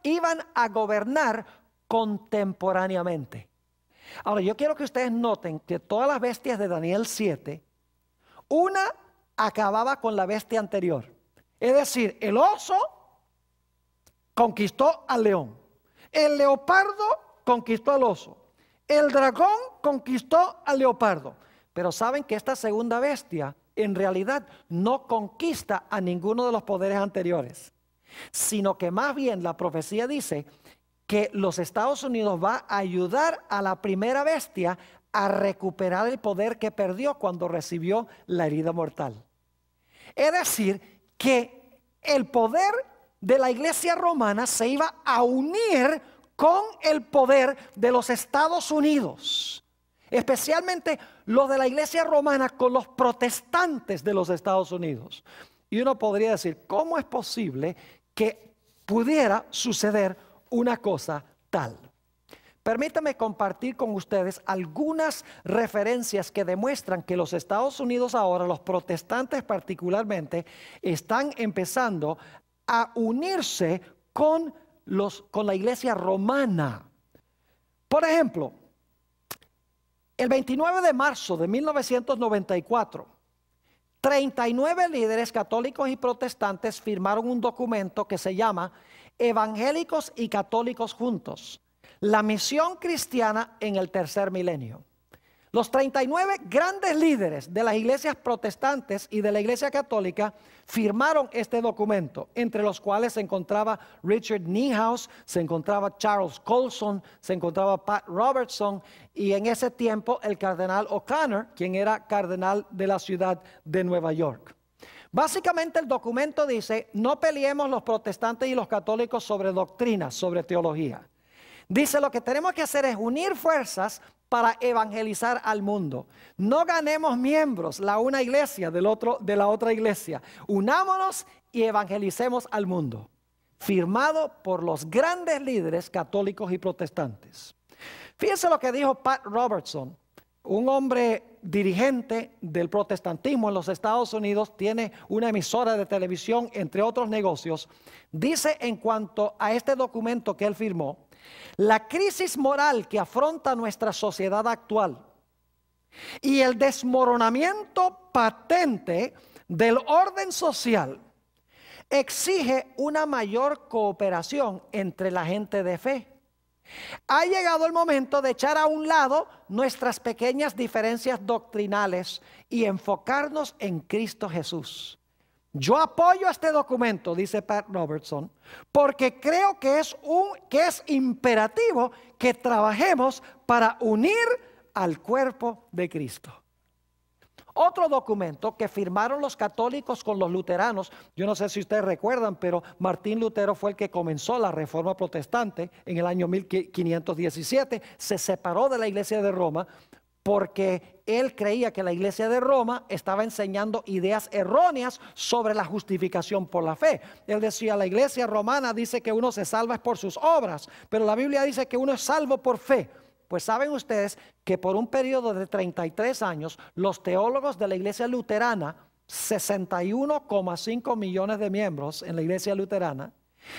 iban a gobernar contemporáneamente. Ahora yo quiero que ustedes noten que todas las bestias de Daniel 7, una acababa con la bestia anterior. Es decir, el oso conquistó al león, el leopardo conquistó al oso, el dragón conquistó al leopardo. Pero saben que esta segunda bestia en realidad no conquista a ninguno de los poderes anteriores, sino que más bien la profecía dice que los Estados Unidos va a ayudar a la primera bestia a recuperar el poder que perdió cuando recibió la herida mortal. Es decir, que el poder de la iglesia romana se iba a unir con el poder de los Estados Unidos, especialmente los de la iglesia romana con los protestantes de los Estados Unidos. Y uno podría decir, ¿cómo es posible que pudiera suceder una cosa tal? Permítame compartir con ustedes algunas referencias que demuestran que los Estados Unidos ahora, los protestantes particularmente, están empezando a unirse con la iglesia romana. Por ejemplo, el 29 de marzo de 1994, 39 líderes católicos y protestantes firmaron un documento que se llama Evangélicos y Católicos Juntos, la misión cristiana en el tercer milenio. Los 39 grandes líderes de las iglesias protestantes y de la iglesia católica firmaron este documento, entre los cuales se encontraba Richard Niehaus, se encontraba Charles Colson, se encontraba Pat Robertson y en ese tiempo el cardenal O'Connor, quien era cardenal de la ciudad de Nueva York. Básicamente el documento dice, no peleemos los protestantes y los católicos sobre doctrinas, sobre teología. Dice, lo que tenemos que hacer es unir fuerzas para evangelizar al mundo. No ganemos miembros la una iglesia de la otra iglesia. Unámonos y evangelicemos al mundo. Firmado por los grandes líderes católicos y protestantes. Fíjense lo que dijo Pat Robertson, un hombre dirigente del protestantismo en los Estados Unidos, tiene una emisora de televisión, entre otros negocios. Dice en cuanto a este documento que él firmó: la crisis moral que afronta nuestra sociedad actual y el desmoronamiento patente del orden social exige una mayor cooperación entre la gente de fe. Ha llegado el momento de echar a un lado nuestras pequeñas diferencias doctrinales y enfocarnos en Cristo Jesús. Yo apoyo este documento, dice Pat Robertson, porque creo que es imperativo que trabajemos para unir al cuerpo de Cristo. Otro documento que firmaron los católicos con los luteranos, yo no sé si ustedes recuerdan, pero Martín Lutero fue el que comenzó la Reforma Protestante en el año 1517. Se separó de la Iglesia de Roma porque él creía que la Iglesia de Roma estaba enseñando ideas erróneas sobre la justificación por la fe. Él decía: la Iglesia romana dice que uno se salva por sus obras, pero la Biblia dice que uno es salvo por fe. Pues saben ustedes que por un periodo de 33 años, los teólogos de la Iglesia Luterana, 61,5 millones de miembros en la Iglesia Luterana,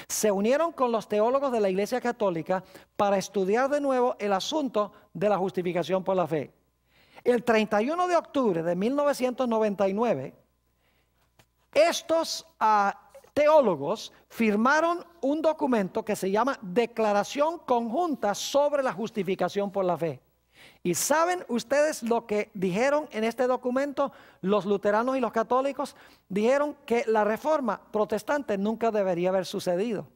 se unieron con los teólogos de la Iglesia Católica para estudiar de nuevo el asunto de la justificación por la fe. El 31 de octubre de 1999, estos teólogos firmaron un documento que se llama Declaración Conjunta sobre la Justificación por la Fe. ¿Y saben ustedes lo que dijeron en este documento? Los luteranos y los católicos dijeron que la reforma protestante nunca debería haber sucedido.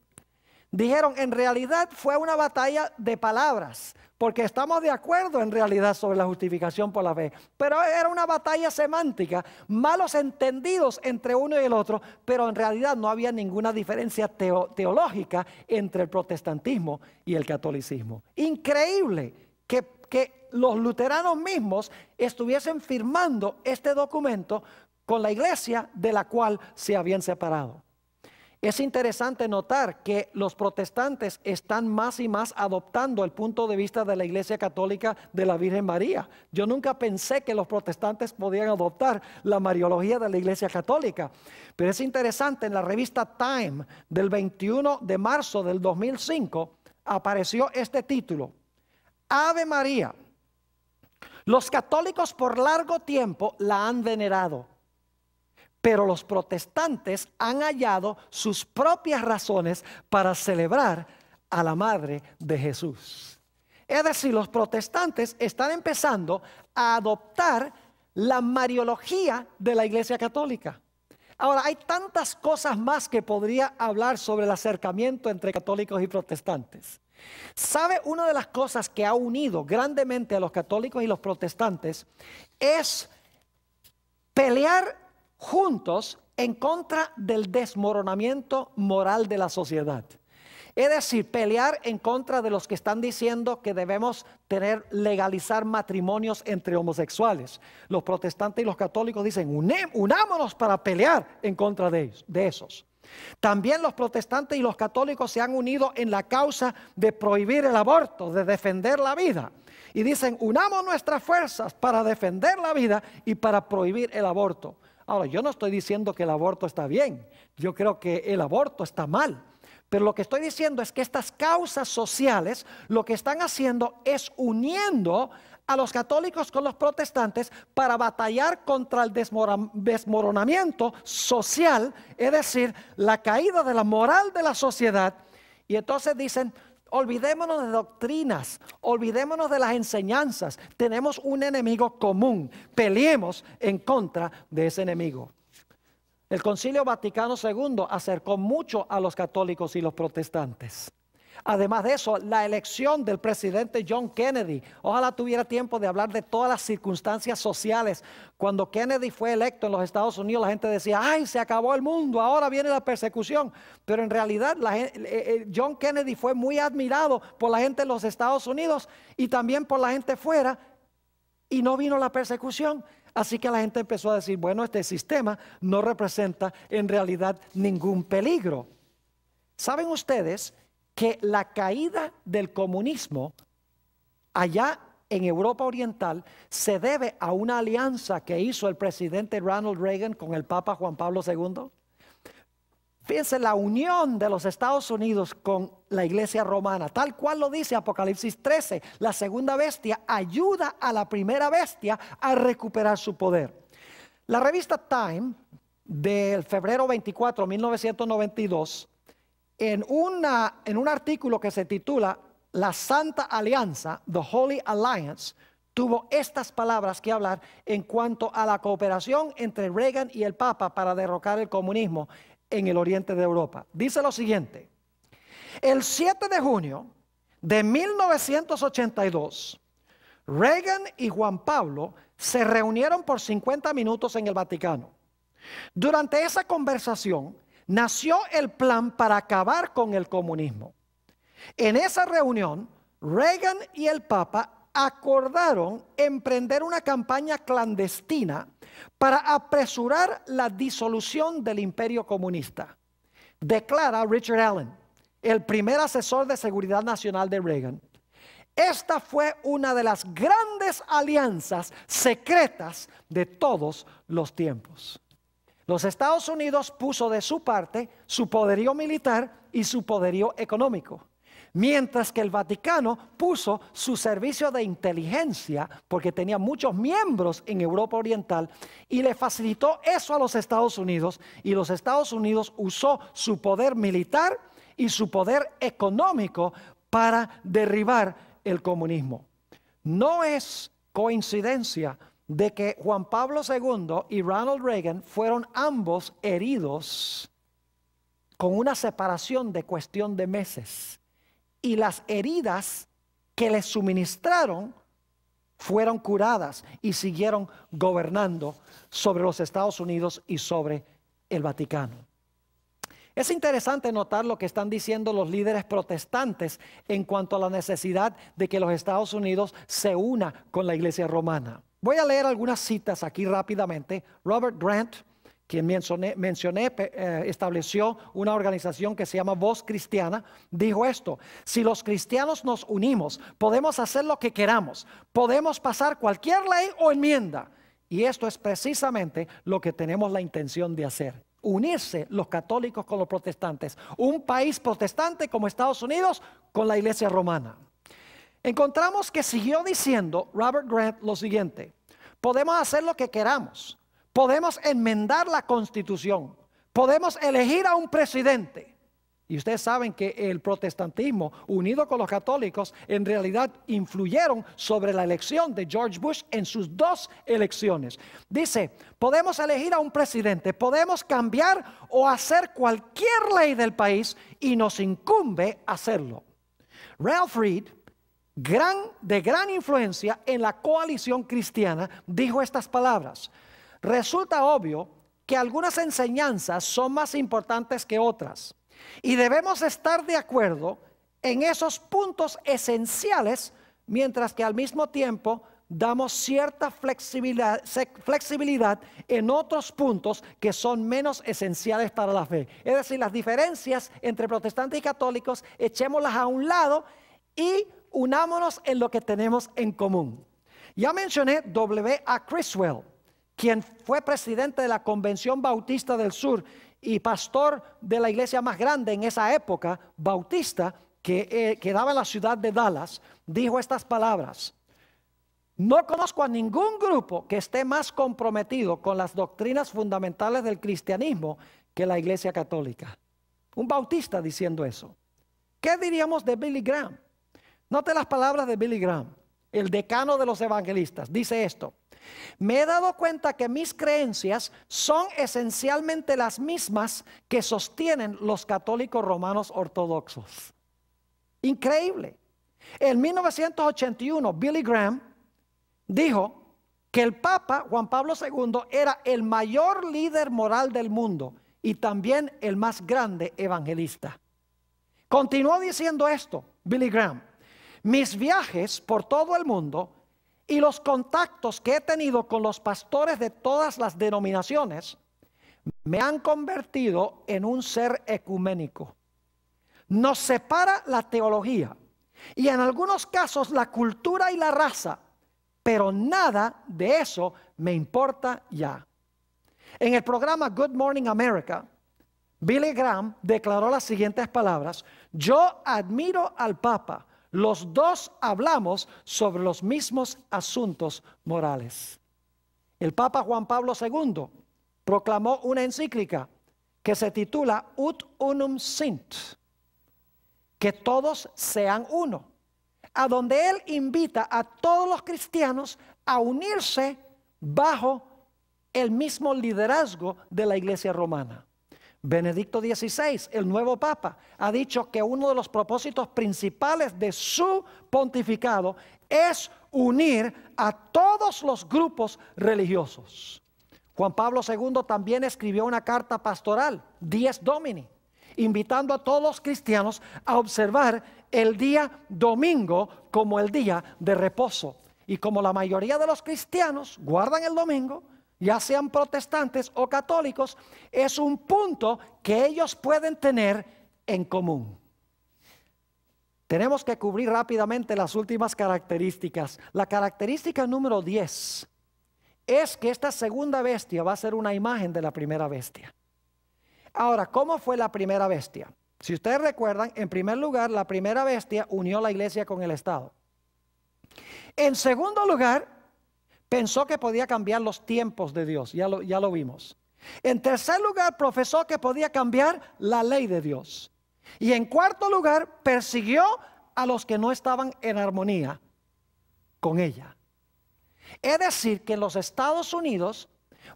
Dijeron: en realidad fue una batalla de palabras, porque estamos de acuerdo en realidad sobre la justificación por la fe, pero era una batalla semántica, malos entendidos entre uno y el otro, pero en realidad no había ninguna diferencia teológica entre el protestantismo y el catolicismo. Increíble que los luteranos mismos estuviesen firmando este documento con la iglesia de la cual se habían separado. Es interesante notar que los protestantes están más y más adoptando el punto de vista de la Iglesia Católica de la Virgen María. Yo nunca pensé que los protestantes podían adoptar la mariología de la Iglesia Católica. Pero es interesante, en la revista Time del 21 de marzo del 2005 apareció este título: Ave María. Los católicos por largo tiempo la han venerado, pero los protestantes han hallado sus propias razones para celebrar a la Madre de Jesús. Es decir, los protestantes están empezando a adoptar la mariología de la Iglesia Católica. Ahora, hay tantas cosas más que podría hablar sobre el acercamiento entre católicos y protestantes. ¿Sabe? Una de las cosas que ha unido grandemente a los católicos y los protestantes es pelear juntos en contra del desmoronamiento moral de la sociedad. Es decir, pelear en contra de los que están diciendo que debemos legalizar matrimonios entre homosexuales. Los protestantes y los católicos dicen: unámonos para pelear en contra de esos. También los protestantes y los católicos se han unido en la causa de prohibir el aborto, de defender la vida. Y dicen: unamos nuestras fuerzas para defender la vida y para prohibir el aborto. Ahora, yo no estoy diciendo que el aborto está bien. Yo creo que el aborto está mal. Pero lo que estoy diciendo es que estas causas sociales lo que están haciendo es uniendo a los católicos con los protestantes para batallar contra el desmoronamiento social, es decir, la caída de la moral de la sociedad. Y entonces dicen: olvidémonos de doctrinas, olvidémonos de las enseñanzas, tenemos un enemigo común, peleemos en contra de ese enemigo. El Concilio Vaticano II acercó mucho a los católicos y los protestantes. Además de eso, la elección del presidente John Kennedy, ojalá tuviera tiempo de hablar de todas las circunstancias sociales. Cuando Kennedy fue electo en los Estados Unidos, la gente decía: ¡ay, se acabó el mundo, ahora viene la persecución! Pero en realidad John Kennedy fue muy admirado por la gente en los Estados Unidos y también por la gente fuera, y no vino la persecución. Así que la gente empezó a decir: bueno, este sistema no representa en realidad ningún peligro. ¿Saben ustedes que la caída del comunismo allá en Europa Oriental se debe a una alianza que hizo el presidente Ronald Reagan con el Papa Juan Pablo II. Fíjense la unión de los Estados Unidos con la iglesia romana, tal cual lo dice Apocalipsis 13. La segunda bestia ayuda a la primera bestia a recuperar su poder. La revista Time del febrero 24, 1992, en un artículo que se titula La Santa Alianza, The Holy Alliance, tuvo estas palabras que hablar en cuanto a la cooperación entre Reagan y el Papa para derrocar el comunismo en el oriente de Europa. Dice lo siguiente: el 7 de junio de 1982, Reagan y Juan Pablo se reunieron por 50 minutos en el Vaticano. Durante esa conversación nació el plan para acabar con el comunismo. En esa reunión, Reagan y el Papa acordaron emprender una campaña clandestina para apresurar la disolución del imperio comunista, declara Richard Allen, el primer asesor de seguridad nacional de Reagan. Esta fue una de las grandes alianzas secretas de todos los tiempos. Los Estados Unidos puso de su parte su poderío militar y su poderío económico, mientras que el Vaticano puso su servicio de inteligencia, porque tenía muchos miembros en Europa Oriental, y le facilitó eso a los Estados Unidos, y los Estados Unidos usó su poder militar y su poder económico para derribar el comunismo. No es coincidencia de que Juan Pablo II y Ronald Reagan fueron ambos heridos con una separación de cuestión de meses, y las heridas que les suministraron fueron curadas y siguieron gobernando sobre los Estados Unidos y sobre el Vaticano. Es interesante notar lo que están diciendo los líderes protestantes en cuanto a la necesidad de que los Estados Unidos se una con la iglesia romana. Voy a leer algunas citas aquí rápidamente. Robert Grant, quien mencioné, estableció una organización que se llama Voz Cristiana, dijo esto: si los cristianos nos unimos, podemos hacer lo que queramos, podemos pasar cualquier ley o enmienda. Y esto es precisamente lo que tenemos la intención de hacer: unirse los católicos con los protestantes, un país protestante como Estados Unidos con la iglesia romana. Encontramos que siguió diciendo Robert Grant lo siguiente: podemos hacer lo que queramos, podemos enmendar la Constitución, podemos elegir a un presidente. Y ustedes saben que el protestantismo, unido con los católicos, en realidad influyeron sobre la elección de George Bush en sus dos elecciones. Dice, podemos elegir a un presidente, podemos cambiar o hacer cualquier ley del país y nos incumbe hacerlo. Ralph Reed, de gran influencia en la coalición cristiana, dijo estas palabras: resulta obvio que algunas enseñanzas son más importantes que otras, y debemos estar de acuerdo en esos puntos esenciales, mientras que al mismo tiempo damos cierta flexibilidad en otros puntos que son menos esenciales para la fe. Es decir, las diferencias entre protestantes y católicos, echémoslas a un lado y unámonos en lo que tenemos en común. Ya mencioné W.A. Criswell, quien fue presidente de la Convención Bautista del Sur y pastor de la iglesia más grande en esa época, bautista, que quedaba en la ciudad de Dallas. Dijo estas palabras: no conozco a ningún grupo que esté más comprometido con las doctrinas fundamentales del cristianismo que la iglesia católica. Un bautista diciendo eso. ¿Qué diríamos de Billy Graham? Note las palabras de Billy Graham, el decano de los evangelistas. Dice esto: me he dado cuenta que mis creencias son esencialmente las mismas que sostienen los católicos romanos ortodoxos. Increíble. En 1981, Billy Graham dijo que el Papa Juan Pablo II era el mayor líder moral del mundo y también el más grande evangelista. Continuó diciendo esto Billy Graham: mis viajes por todo el mundo y los contactos que he tenido con los pastores de todas las denominaciones me han convertido en un ser ecuménico. Nos separa la teología, y en algunos casos la cultura y la raza, pero nada de eso me importa ya. En el programa Good Morning America, Billy Graham declaró las siguientes palabras: yo admiro al Papa, los dos hablamos sobre los mismos asuntos morales. El Papa Juan Pablo II proclamó una encíclica que se titula Ut Unum Sint, que todos sean uno, a donde él invita a todos los cristianos a unirse bajo el mismo liderazgo de la Iglesia romana. Benedicto XVI, el nuevo Papa, ha dicho que uno de los propósitos principales de su pontificado es unir a todos los grupos religiosos. Juan Pablo II también escribió una carta pastoral, Dies Domini, invitando a todos los cristianos a observar el día domingo como el día de reposo. Y como la mayoría de los cristianos guardan el domingo, ya sean protestantes o católicos, es un punto que ellos pueden tener en común. Tenemos que cubrir rápidamente las últimas características. La característica número 10 es que esta segunda bestia va a ser una imagen de la primera bestia. Ahora, ¿cómo fue la primera bestia? Si ustedes recuerdan, en primer lugar, la primera bestia unió la iglesia con el Estado. En segundo lugar, pensó que podía cambiar los tiempos de Dios, ya lo vimos. En tercer lugar, profesó que podía cambiar la ley de Dios. Y en cuarto lugar, persiguió a los que no estaban en armonía con ella. Es decir, que en los Estados Unidos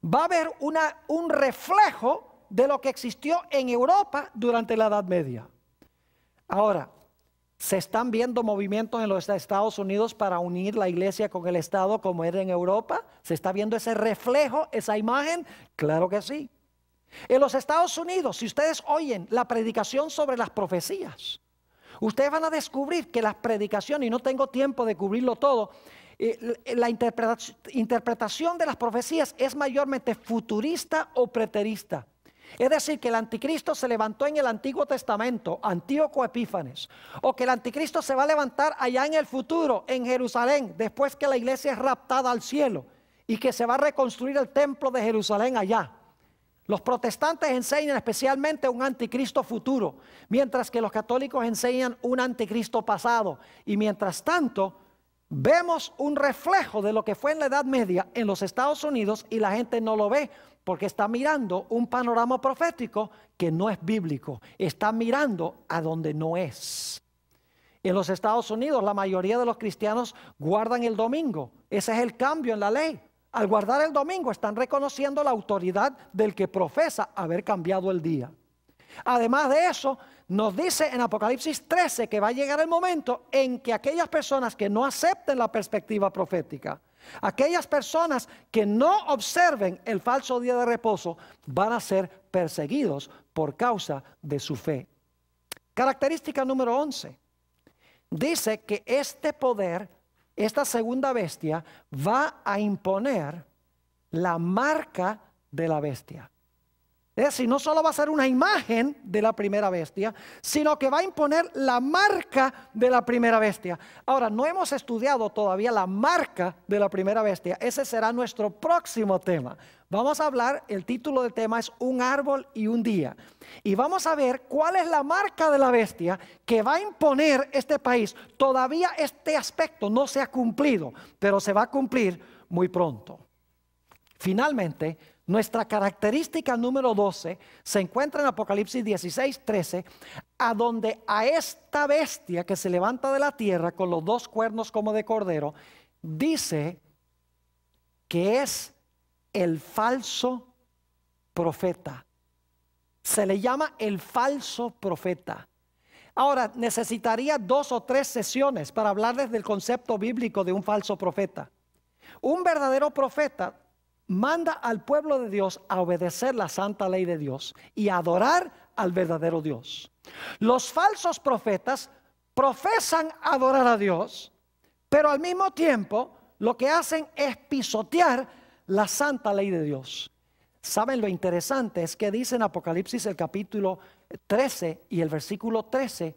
va a haber un reflejo de lo que existió en Europa durante la Edad Media. Ahora, ¿se están viendo movimientos en los Estados Unidos para unir la iglesia con el Estado como era en Europa? ¿Se está viendo ese reflejo, esa imagen? Claro que sí. En los Estados Unidos, si ustedes oyen la predicación sobre las profecías, ustedes van a descubrir que las predicaciones, y no tengo tiempo de cubrirlo todo, la interpretación de las profecías es mayormente futurista o preterista. Es decir, que el anticristo se levantó en el Antiguo Testamento, Antíoco Epífanes, o que el anticristo se va a levantar allá en el futuro, en Jerusalén, después que la iglesia es raptada al cielo, y que se va a reconstruir el templo de Jerusalén allá. Los protestantes enseñan especialmente un anticristo futuro, mientras que los católicos enseñan un anticristo pasado. Y mientras tanto, vemos un reflejo de lo que fue en la Edad Media en los Estados Unidos y la gente no lo ve porque está mirando un panorama profético que no es bíblico. Está mirando a donde no es. En los Estados Unidos la mayoría de los cristianos guardan el domingo. Ese es el cambio en la ley. Al guardar el domingo están reconociendo la autoridad del que profesa haber cambiado el día. Además de eso, nos dice en Apocalipsis 13 que va a llegar el momento en que aquellas personas que no acepten la perspectiva profética, aquellas personas que no observen el falso día de reposo, van a ser perseguidos por causa de su fe. Característica número 11. Dice que este poder, esta segunda bestia, va a imponer la marca de la bestia. Es decir, no solo va a ser una imagen de la primera bestia, sino que va a imponer la marca de la primera bestia. Ahora, no hemos estudiado todavía la marca de la primera bestia. Ese será nuestro próximo tema. Vamos a hablar, el título del tema es Un árbol y un día. Y vamos a ver cuál es la marca de la bestia que va a imponer este país. Todavía este aspecto no se ha cumplido, pero se va a cumplir muy pronto. Finalmente, nuestra característica número 12 se encuentra en Apocalipsis 16:13, a donde a esta bestia que se levanta de la tierra con los dos cuernos como de cordero, dice que es el falso profeta. Se le llama el falso profeta. Ahora, necesitaría 2 o 3 sesiones para hablarles del concepto bíblico de un falso profeta. Un verdadero profeta manda al pueblo de Dios a obedecer la santa ley de Dios y a adorar al verdadero Dios. Los falsos profetas profesan adorar a Dios, pero al mismo tiempo lo que hacen es pisotear la santa ley de Dios. ¿Saben lo interesante? Es que dice en Apocalipsis el capítulo 13 y el versículo 13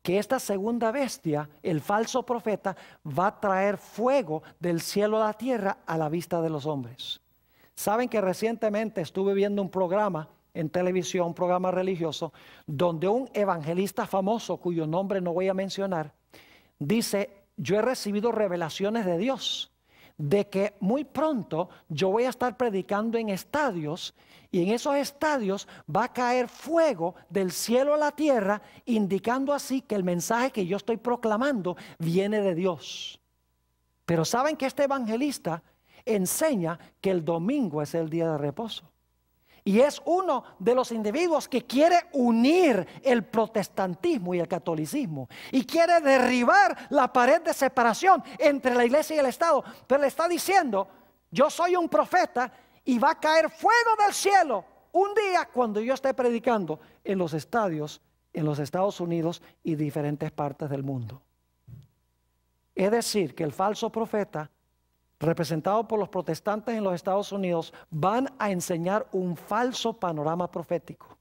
que esta segunda bestia, el falso profeta, va a traer fuego del cielo a la tierra a la vista de los hombres. Saben que recientemente estuve viendo un programa en televisión, un programa religioso, donde un evangelista famoso, cuyo nombre no voy a mencionar, dice: yo he recibido revelaciones de Dios, de que muy pronto yo voy a estar predicando en estadios, y en esos estadios va a caer fuego del cielo a la tierra, indicando así que el mensaje que yo estoy proclamando viene de Dios. Pero saben que este evangelista enseña que el domingo es el día de reposo. Y es uno de los individuos que quiere unir el protestantismo y el catolicismo. Y quiere derribar la pared de separación entre la iglesia y el Estado. Pero le está diciendo: yo soy un profeta y va a caer fuego del cielo un día cuando yo esté predicando en los estadios, en los Estados Unidos y diferentes partes del mundo. Es decir, que el falso profeta, representado por los protestantes en los Estados Unidos, van a enseñar un falso panorama profético.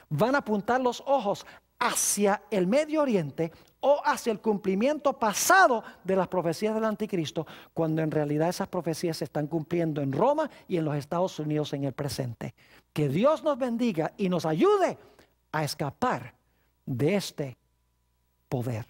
Van a apuntar los ojos hacia el Medio Oriente o hacia el cumplimiento pasado de las profecías del anticristo, cuando en realidad esas profecías se están cumpliendo en Roma y en los Estados Unidos en el presente. Que Dios nos bendiga y nos ayude a escapar de este poder.